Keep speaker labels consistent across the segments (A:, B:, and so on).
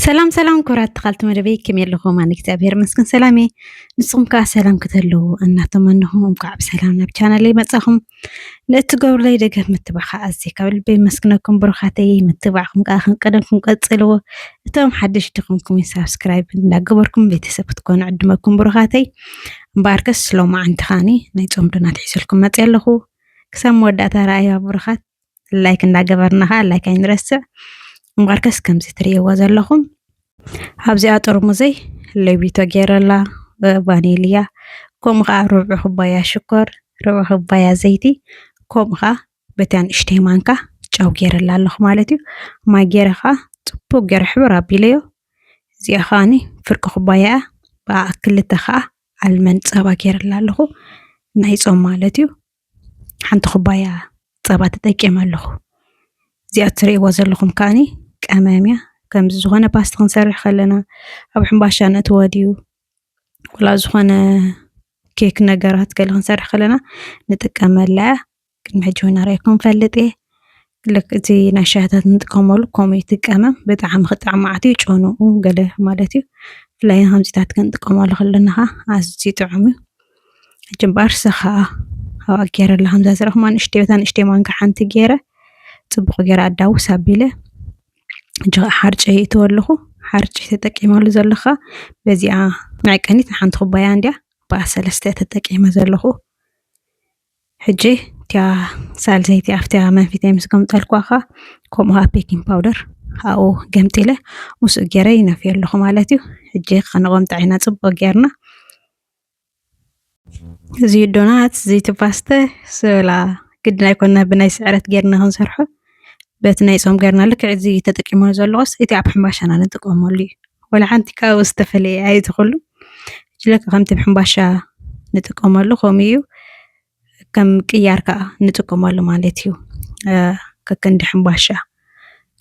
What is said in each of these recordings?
A: ሰላም ሰላም ክብራት ተኻልቲ መደበይ ከመይ ኣለኹም? ኣነ እግዚኣብሔር ይመስገን ሰላም እየ። ንስኹም ከ ሰላም ክትህልው እናተመነኹም እንኳዕ ብሰላም ናብ ቻናለይ መጻኹም። ንእትገብሩለይ ደገፍ ምትባዕ ከዓ ኣዝየ ካብ ልበይ የመስግነኩም ብሩኻተይ። ምትባዕኩም ከዓ ክንቀደም ክንቀጽልዎ እቶም ሓደሽቲ ኮንኩም ሳብስክራይብ እንዳገበርኩም ቤተሰብ ክትኮኑ ዕድመኩም ብሩኻተይ። እምበኣርከስ ሎማዓንቲ ኻኒ ናይ ጾም ዶናት ሒዘልኩም መፅእ ኣለኹ። ክሳብ መወዳእታ ረኣያ ብሩኻት ላይክ እንዳገበርና ከዓ ላይክ ኣይንረስዕ። እምበኣርከስ ከምዚ ትርእይዎ ዘለኹም ኣብዚኣ ጥርሙዘይ ለቢቶ ገይረላ ቫኒልያ ከምኡ ከዓ ሩብዒ ኩባያ ሽኮር ሩብዒ ኩባያ ዘይቲ ከምኡ ከዓ በታ ንእሽተይ ማንካ ጨው ገይረላ ኣለኹ ማለት እዩ። ማይ ገይረ ከዓ ፅቡቅ ገይረ ሕብር ኣቢለዮ እዚኣ ከዓኒ ፍርቂ ኩባያ ብኣ ክልተ ከዓ ኣልመን ፀባ ገይረላ ኣለኹ ናይ ጾም ማለት እዩ። ሓንቲ ኩባያ ፀባ ተጠቂመ ኣለኹ። እዚኣ ትርእይዎ ዘለኹም ከዓኒ ቀመምያ ከምዚ ዝኾነ ፓስቲ ክንሰርሕ ከለና ኣብ ሕምባሻ ነእትዎ ድዩ ወላ ዝኾነ ኬክ ነገራት ገለ ክንሰርሕ ከለና ንጥቀመላ ቅድሚ ሕጂ እውን ኣርኣይኩም ፈልጥ እየ። ልክ እቲ ናይ ሻሂታት ንጥቀመሉ ከምኡ እዩ ትቀመም ብጣዕሚ ክጥዕማዓት እዩ ጨንኡ ገለ ማለት እዩ። ብፍላይ ከምዚታት ክንጥቀመሉ ከለና ከዓ ኣዝዩ ጥዑም እዩ። ሕጂ እምበኣርሰ ከዓ ኣብኣ ገይረላ ከምዛ ዝረአኹማ ንእሽተይ ማንካ ሓንቲ ገይረ ፅቡቅ ገይረ ኣዳውስ ኣቢለ ሕጂ ከዓ ሓርጭ የእትዎ ኣለኹ። ሓርጭ ተጠቂመሉ ዘለኹ በዚኣ መዕቀኒት ሓንቲ ኩባያ እንድያ ብኣ ሰለስተ ተጠቂመ ዘለኹ። ሕጂ እታ ሳልሰይቲ ኣብታ መንፊተይ ምስ ገምጠልኳ ከዓ ከምኡ ከዓ ቤኪንግ ፓውደር ኣብኡ ገምጢለ ምስኡ ገይረ ይነፍዮ ኣለኹ ማለት እዩ። ሕጂ ከነቐምጣ ኢና ፅቡቅ ጌርና እዚ ዶናት ዘይቲ ፓስተ ስላ ግድን ኣይኮነ ብናይ ስዕረት ጌርና ክንሰርሖ በቲ ናይ ጾም ጌርና ልክዕ እዚ ተጠቂመሉ ዘለኹስ እቲ ኣብ ሕምባሻና ንጥቀመሉ እዩ። ወላ ሓንቲ ካብኡ ዝተፈለየ ኣይትኽሉ ልክዕ ከምቲ ብሕምባሻ ንጥቀመሉ ከምኡ እዩ ከም ቅያር ከዓ ንጥቀመሉ ማለት እዩ። ከከንዲ ሕምባሻ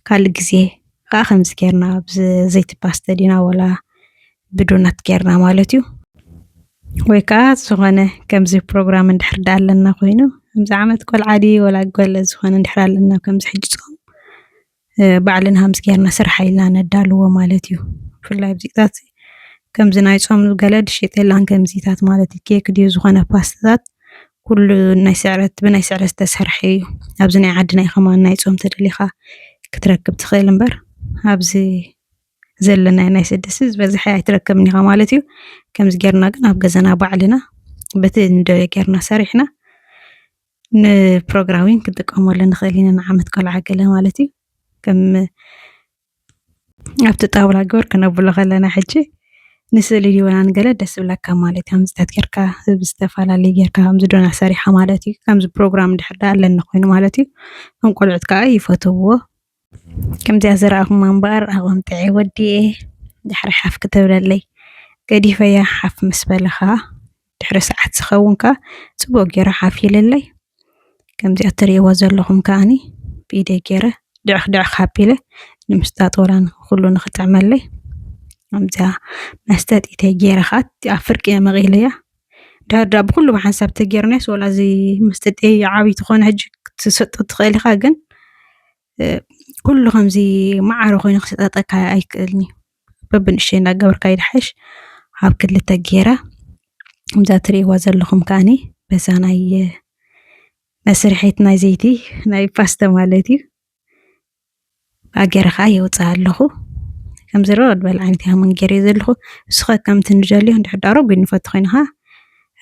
A: ካልእ ግዜ ከዓ ከምዚ ጌርና ብዘይቲ ፓስተ ዲና ወላ ብዶናት ጌርና ማለት እዩ። ወይ ከዓ ዝኾነ ከምዚ ፕሮግራም እንድሕር ዳ ኣለና ኮይኑ ከምዚ ዓመት ቆልዓ ድዩ ወላ ገለ ዝኾነ እንድሕር ኣለና ከምዚ ሕጂ ጾም ባዕልና ከምዚ ጌርና ስራሕ ኢልና ነዳልዎ ማለት እዩ። ብፍላይ ኣብዚታት ከምዚ ናይ ጾም ገለ ድሽየጥ የላን ከምዚታት ማለት እዩ። ኬክ ድዩ ዝኾነ ፓስታታት ኩሉ ናይ ስዕረት ብናይ ስዕረት ዝተሰርሐ እዩ። ኣብዚ ናይ ዓድና ኢኸማ ናይ ጾም ተደሊኻ ክትረክብ ትኽእል እምበር ኣብዚ ዘለና ናይ ስድስቲ ዝበዝሐ ኣይትረክብን ኢኻ ማለት እዩ። ከምዚ ጌርና ግን ኣብ ገዛና ባዕልና በቲ እንደልዮ ጌርና ሰሪሕና ንፕሮግራሚን ክንጥቀመሉ ንኽእል ኢና ንዓመት ቆልዓ ገለ ማለት እዩ። ከም ኣብቲ ጣውላ ገበር ክነብሎ ከለና ሕጂ ንስእሊ ድወና ንገለ ደስ ዝብለካ ማለት እዩ። ከምዚታት ጌርካ ብዝተፈላለዩ ጌርካ ከምዚ ዶናት ሰሪሕካ ማለት እዩ። ከምዚ ፕሮግራም እንድሕር ዳ ኣለና ኮይኑ ማለት እዩ። ከም ቆልዑት ከዓ ይፈትውዎ። ከምዚኣ ዝረኣኹማ እምበኣር ኣቐምጢዐ ወዲየ ድሕሪ ሓፍ ክትብለለይ ገዲፈያ ሓፍ ምስ በለ ከዓ ድሕሪ ሰዓት ዝኸውን ከዓ ፅቡቅ ገይረ ሓፍ ኢለለይ ከምዚኣ ትርእይዎ ዘለኹም ከዓኒ ብኢደይ ገይረ ድዕኽ ድዕኽ ኣቢለ ንምስጣጥ ወላ ኩሉ ንክጥዕመለይ ከምዚኣ መስተጢተይ ገይረ ከዓ ኣብ ፍርቂ መቂለያ ድሕር ዳ ብኩሉ ብሓንሳብ ተገይርናስ ወላ እዚ መስተጢተይ ዓብይ ትኾነ ሕጂ ክትሰጦ ትኽእል ኢኻ ግን ኩሉ ከምዚ ማዕረ ኮይኑ ክሰጣጠካ ኣይክእልኒ በብንእሽተይ እንዳገበርካ ይድሓሽ ኣብ ክልተ ገይረ ከምዛ ትርእይዋ ዘለኹም ከዓኒ በዛ ናይ መስርሒት ናይ ዘይቲ ናይ ፓስተ ማለት እዩ ኣገይረ ከዓ የውፅእ ኣለኹ። ከምዚ ረድ በል ዓይነት ሃመን ገይረ ዘለኹ ንስኸ ከምቲ ንደልዮ እንድሕር ዳ ረጒድ ንፈቱ ኮይንካ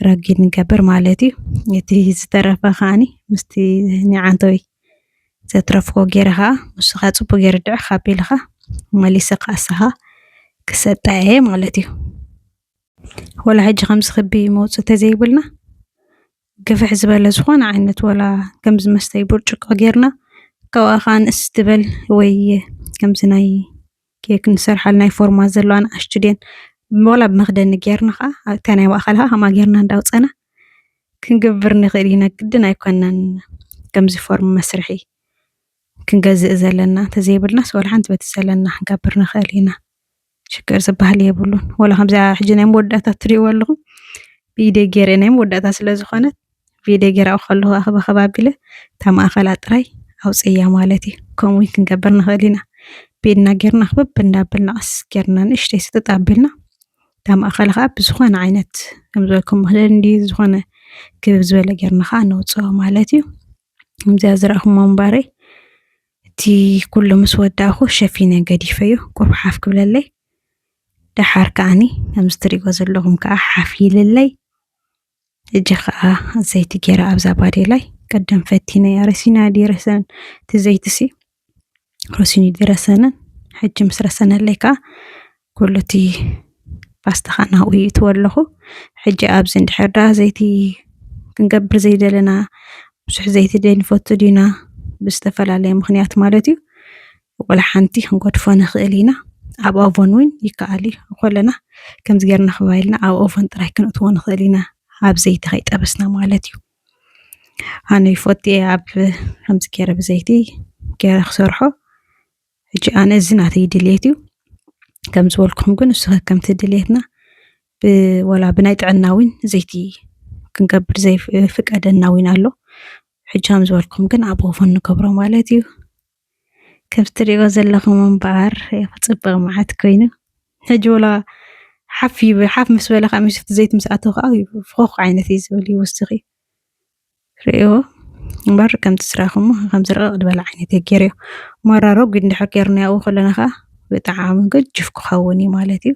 A: ረጊድ ንገብር ማለት እዩ። እቲ ዝተረፈ ከዓኒ ምስቲ ኒዓንተይ ዘትረፍኮ ገይረ ከዓ ንስኻ ፅቡቅ ገይረ ድዕኽ ኣቢልካ መሊሰ ከኣሳኻ ክሰጣየ ማለት እዩ። ወላ ሕጂ ከምዚ ክቢ መውፅእ ተዘይብልና ግፍሕ ዝበለ ዝኾነ ዓይነት ወላ ከምዚ መስተይ ብርጭቆ ጌርና ካብኣ ከዓ ንእስ ትበል ወይ ከምዚ ናይ ኬክ ንሰርሓሉ ናይ ፎርማት ዘለዋ ንኣሽቱ ድየን ወላ ብመኽደኒ ጌርና ከዓ እታ ናይ ማእኸል ከዓ ከማ ጌርና እንዳውፀና ክንገብር ንኽእል ኢና። ግድን ኣይኮነን ከምዚ ፎርም መስርሒ ክንገዝእ ዘለና ተዘይብልናስ ወላ ሓንቲ በቲ ዘለና ክንገብር ንኽእል ኢና። ሽግር ዝበሃል የብሉን። ወላ ከምዚኣ ሕጂ ናይ መወዳእታ ትርእይዎ ኣለኹም ብኢደይ ገይረ ናይ መወዳእታ ስለዝኾነት ብኢደይ ገይረ ከለኹ ኣኸባቢ ኣቢለ እታ ማእኸላ ጥራይ ኣውፅያ ማለት እዩ። ከምኡ ክንገብር ንኽእል ኢና። بيدنا جرنا خبب بندابلنا قص جرنا نشتي ستتقابلنا تام أخلي خاب بزخانة عينت كمزولكم هلندي زخانة كيف زولا جرنا خانة وتصوه مالتي مزازرهم منباري تي كل مسودة أخو شافينا قدي فيه قرب حافك بلالي دحار كاني مستري غزل لهم كأحافي للي الجخاء زيت جيرا أبزا بادي لي قدم فتينا يا رسينا دي رسان تزيتسي رسيني دي رسانا حج مس رسانا ليكا كله تي باستخانا ويتولخو حج أبزن دحردا زيتي كنقبر زيدا لنا بسح زيت دين فوتو دينا بستفل عليه مخنيات مالتي ولا حنتي نقعد فانا خيلينا أب أوفن وين يكالي وخلنا كم زجرنا خوالنا أو أوفن ترى كنا توان خيلينا أب زيت خيط أبسنا مالتي أنا يفوتي أب خمس كيرة بزيتي كيرة خسرحه هجي أنا زناتي دليتي كم زولكم قن السخة كم تدليتنا ولا بنايت عناوين زيتي كنقبر زي فك الناوين قالو حجام زولكم قن أب أوفن نكبره مالتي كم تري غزل لكم من بعر يفتصبغ معات كوينه هجولا حفي حف مسوي لك عم شفت زيت مساته أو فوق عينتي زولي وستغي ريو مر كم تسراخم خمس رقد بلا عينتي كيريو مرة روق إن حكيرني أو خلنا خا بتعامل قد جفك خووني مالتي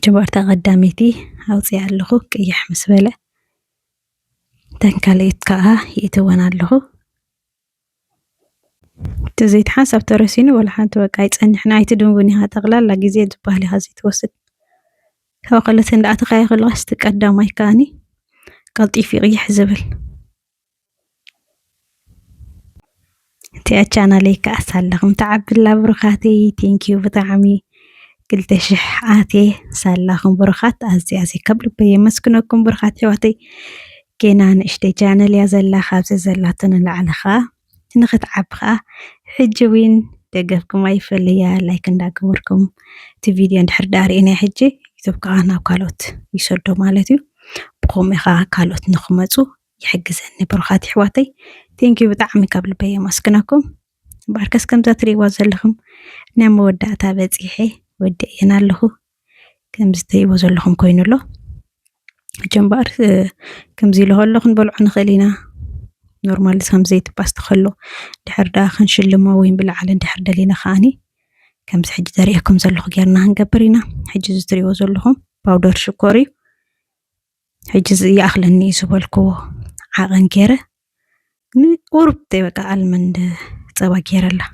A: جبرت قداميتي أو صيال له كيح مسوي له تنكليت كأ يتوانا له تزيد حسب ترسيني ولا حد وقايت أن إحنا يتدون ها تغلال لا جزيد بحالي هذي توسط هو قلت إن أتخيل غلست قدام مايكاني قلت في ريح زبل تأتشانا ليك أسألهم تعب الله بركاتي تينكيو بتعمي قلت شحاتي سألهم بركات أزي قبل بيمسكنكم بركات حواتي كينا نشتي جانا لي زلا خابز زلاتنا لعلخا نخت عبخا حجوين دقفكم أي فليا لايكن داقوركم تفيديو ندحر داري إني حجي يتبقى أنا وكالوت يسردو مالتي بقومي خا كالوت نخمتو يحجزني برخات حواتي تينكي بتعمي قبل بيا مسكنكم باركس كم تاتري وازلهم نعم وداتا بزيحي ودينا له كم زتي وازلهم كوينو له جنبار كم زي له لخن بلعن خلينا نورمال سام زيت باس تخلو دحر داخن شلما وين بالعلن دحر دلينا خاني كم حج داريكم زلخ جرنا هنقبرينا حج زتري وزلهم باودر شكوري حج زي أخلني سبالكو عقن كيره وربتي بقى المند تبا كيره لا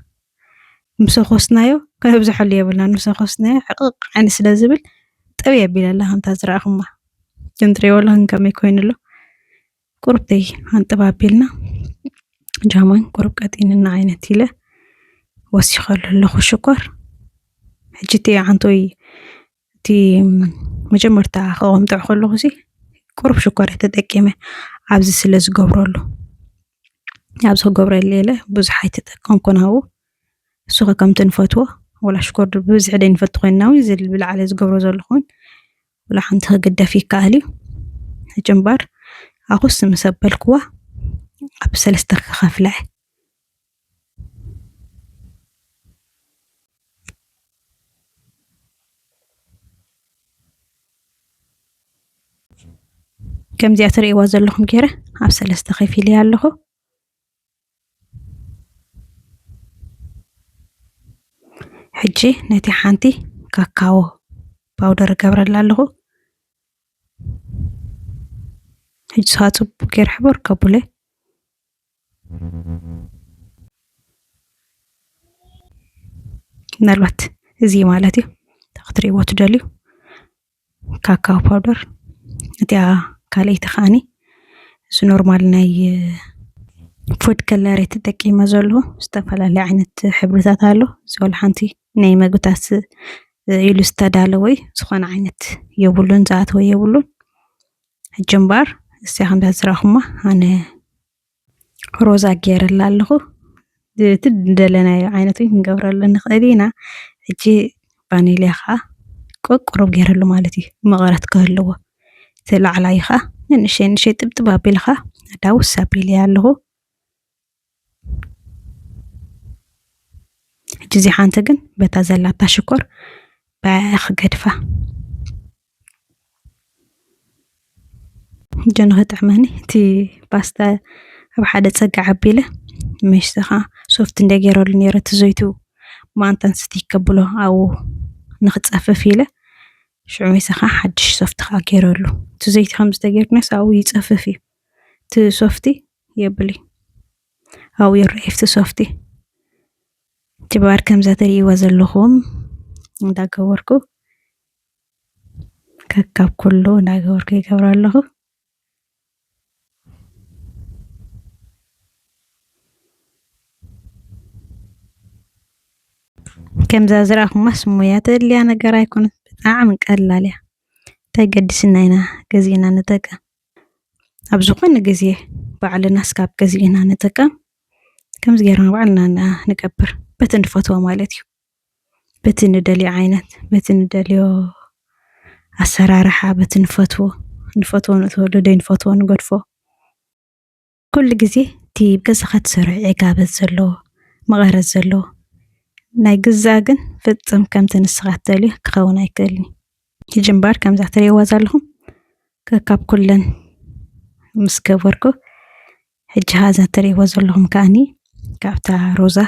A: مسخوسنايو كيف زحل يبلنا مسخوسنا حقق عن سلازبل طبيعي بلا الله انت زراهم جنتري ولا هنكم يكون له قربتي هنتبابلنا جامان قرب قاتيننا عينتي له وسيخل له شكر حجتي عنتوي تي مجمرتا خوم تعخل له سي قرب شكر تدقيمه عبز سلز قبرلو عبز قبر الليلة بزحي تتقن كناو سوق كم تنفتوه ولا شكر بزح دين فتقين ناوي زي بالعلى قبر زلخون ولا حنتها قد في كالي جنبار أقص مسبل كوا أبسل استخف له كم زياتر يوازل لهم كيره أبسل استخفي لي الله حجي نتي حانتي كاكاو باودر قبر الله حج ساتو بكير حبر كابوله نالوت زي مالتي تقدري وتدليو كاكاو باودر نتي كالي تخاني سو نورمال ناي فود كلاري تدقي مازولو استفلا لعنت حبرتات له زول حنتي ناي مغتاس يلستدالوي سخون عينت يبولون ذات ويبولون الجنبار استيهم بزراهما انا روزا غير لالهو تدلنا عينتي نغبرلن خدينا اجي باني ليخا قرب غير له مالتي مغارت كهلو تلا عليها نشي تبابيلها داو سابيل يالهو ሕጂ እዚ ሓንቲ ግን በታ ዘላታ ሽኮር ባያኽ ገድፋ ጀን ንኽጥዕመኒ እቲ ፓስታ ኣብ ሓደ ፀጋ ዓቢለ መሽተኻ ሶፍት እንደገይረሉ ነይረ እቲ ዘይቱ ማንታ ኣንስቲ ከብሎ ኣብኡ ንኽፀፍፍ ኢለ ሽዑ መሰኻ ሓድሽ ሶፍቲ ከዓ ገይረሉ እቲ ዘይቲ ከም ዝተገይርኩነስ ኣብኡ ይፀፍፍ እዩ እቲ ሶፍቲ የብል ኣብኡ ይርአ እቲ ሶፍቲ ትባር ከምዛ ትሪእይዎ ዘለኹም እንዳገበርኩ ከካብ ኩሉ እንዳገበርኩ ይገብር ኣለኹ ከምዛ ዝረአኹማስ ሞያ ተድልያ ነገር ኣይኮነት ብጣዕሚ ቀላል እያ እንታይ ገዲስና ኢና ገዚእና ንጥቀም ኣብ ዝኾነ ግዜ ባዕልና ስካብ ገዚእና ንጥቀም ከምዚ ጌርና ባዕልና ንገብር በቲ ንፈትዎ ማለት እዩ በቲ ንደልዮ ዓይነት በቲ ንደልዮ ኣሰራርሓ በቲ ንፈትዎ ንተወልዶ ንፈትዎ ንገድፎ ኩሉ ግዜ እቲ ብገዛኻ ትሰርሖ ዕጋበት ዘለዎ መቐረት ዘለዎ ናይ ገዛእ ግን ፍፅም ከምቲ ንስኻ እትደልዮ ክኸውን ኣይክእልን ሕጂ እምበር ከምዛ ትሪእይዋ ዘለኹም ከካብ ኩለን ምስ ገበርኩ ሕጂ ሃዛ ትሪእይዎ ዘለኹም ከዓኒ ካብታ ሮዛ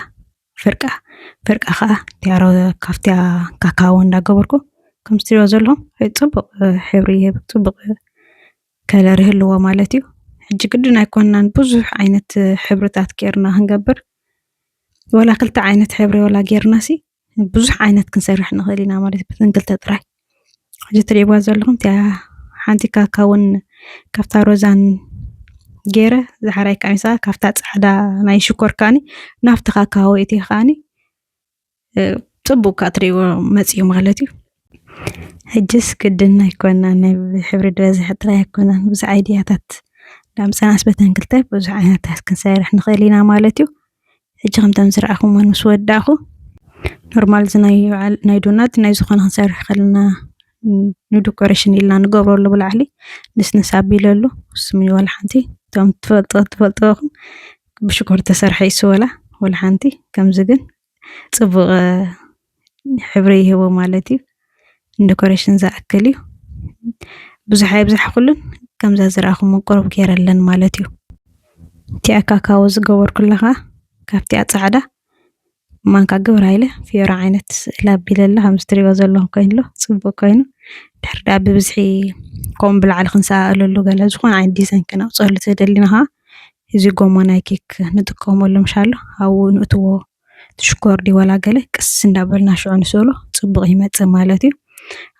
A: ፍርቃ ከዓ ካብታ ካካዎ እንዳገበርኩ ከምዚ ትሪእይዎ ዘለኹም ፅቡቕ ሕብሪ ይህብ ፅቡቕ ከለር ይህልዎ ማለት እዩ ሕጂ ግድን ኣይኮንናን ብዙሕ ዓይነት ሕብርታት ጌርና ክንገብር ወላ ክልተ ዓይነት ሕብሪ ወላ ጌርናሲ ብዙሕ ዓይነት ክንሰርሕ ንኽእል ኢና ማለት እዩ በተን ክልተ ጥራይ ሕጂ ትሪእይዋ ዘለኹም እታ ሓንቲ ካካውን ካብታ ሮዛን ገይረ ዝሓራይ ቀሚሳ ካብታ ፃዕዳ ናይ ሽኮር ከዓኒ ናብቲ ካካዎ እትየ ከዓኒ ፅቡቅ ትሪእይዎ መፅዩ ማለት እዩ ሕጂስ ግድን ኣይኮንናን ናይ ሕብሪ ዝበዝሐ ጥራይ ኣይኮነን ብዙሕ ኣይድያታት ዳምፀናስ በተን ክልተ ብዙሕ ዓይነታት ክንሰርሕ ንኽእል ኢና ማለት እዩ ሕጂ ከምቶም ዝረኣኹሞ ምስ ወዳእኹ ኖርማል ናይ ዶናት ናይ ዝኾነ ክንሰርሕ ከለና ንዲኮሬሽን ኢልና ንገብረሉ ብላዕሊ ንስንስ ኣቢለሉ ስምኒ ወላ ሓንቲ እቶም ትፈልጥዎም ብሽኮር ተሰርሐ ይስወላ ወላ ሓንቲ ከምዚ ግን ፅቡቕ ሕብሪ ይህቦ ማለት እዩ ንዲኮሬሽን ዝኣክል እዩ ብዙሕ ኣይብዛሕ ኩሉን ከምዛ ዝረኣኹሞ ቁሩብ ገይረለን ማለት እዩ እቲኣ ካካዎ ዝገበርኩላ ከዓ ካብቲኣ ፃዕዳ ማንካ ግብራ ኢለ ፊዮራ ዓይነት ስእሊ ኣቢለላ ከምዚ ትሪእይዎ ዘለኹም ኮይኑ ፅቡቅ ኮይኑ ድሕሪ ዳኣ ብብዝሒ ከምኡ ብላዕሊ ክንሰኣለሉ ገለ ዝኾነ ዓይነት ዲዛይን ክነውፀሉ ተደሊና ከዓ እዚ ጎማ ናይ ኬክ ንጥቀመሉ ምሻሎ ኣብኡ ንእትዎ ሽኮር ዲ ወላ ገለ ቅስ እንዳበልና ሽዑ ንስእሎ ፅቡቕ ይመፅእ ማለት እዩ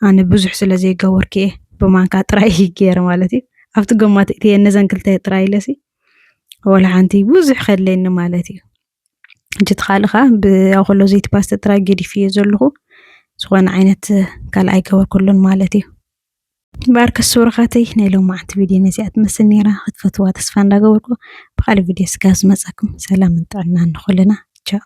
A: ኣነ ብዙሕ ስለዘይገበርኩ እየ ብማንካ ጥራይ ገይረ ማለት እዩ ኣብቲ ጎማ ትእትየ ነዘን ክልተ ጥራይ ኢለሲ ወላ ሓንቲ ብዙሕ ከድለየኒ ማለት እዩ ሕጂ እቲ ካልእ ከዓ ብኣኸሎ ዘይቲ ፓስታ ጥራይ ገዲፍዮ ዘለኹ ዝኾነ ዓይነት ካልእ ኣይገበርኩሉን ማለት እዩ እምበር ከስብረኻተይ ናይ ሎማዓንቲ ቪድዮ ነዚኣ ትመስል ነይራ ክትፈትዋ ተስፋ እንዳገበርኩ ብካልእ ቪድዮ ስጋ ዝመፀኩም ሰላምን ጥዕናን ንኩልና ቻው